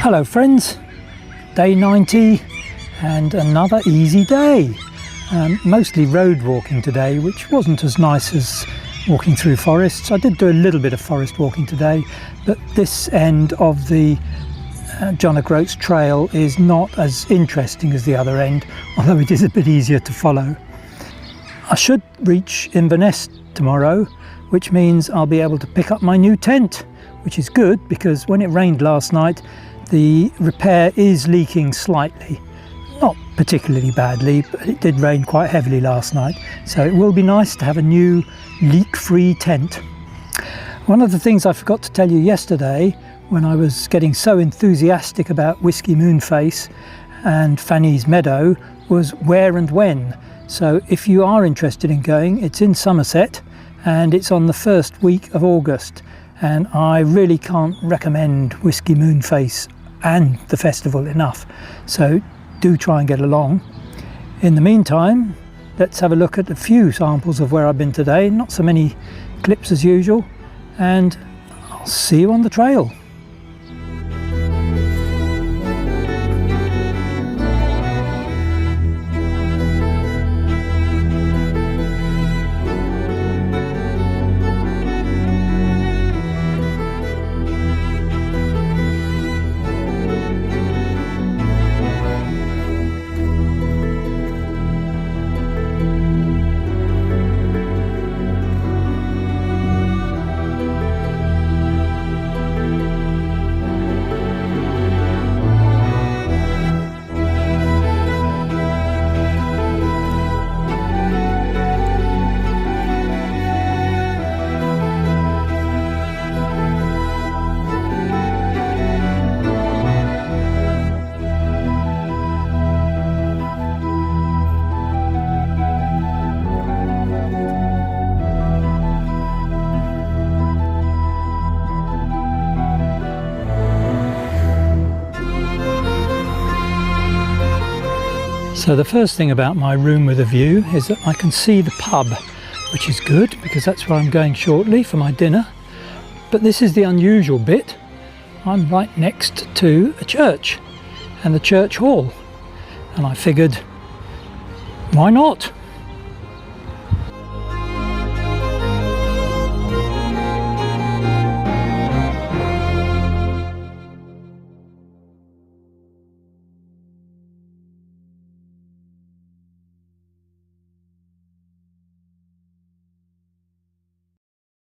Hello friends, day 90 and another easy day. Mostly road walking today, which wasn't as nice as walking through forests. I did do a little bit of forest walking today, but this end of the John O'Groats trail is not as interesting as the other end, although it is a bit easier to follow. I should reach Inverness tomorrow, which means I'll be able to pick up my new tent, which is good because when it rained last night, the repair is leaking slightly. Not particularly badly, but it did rain quite heavily last night, so it will be nice to have a new leak-free tent. One of the things I forgot to tell you yesterday, when I was getting so enthusiastic about Whiskey Moonface and Fanny's Meadow, was where and when. So if you are interested in going, it's in Somerset and it's on the first week of August, and I really can't recommend Whiskey Moonface and the festival enough, so do try and get along. In the meantime, let's have a look at a few samples of where I've been today. Not so many clips as usual, and I'll see you on the trail. So the first thing about my room with a view is that I can see the pub, which is good because that's where I'm going shortly for my dinner. But this is the unusual bit. I'm right next to a church and the church hall, and I figured, why not?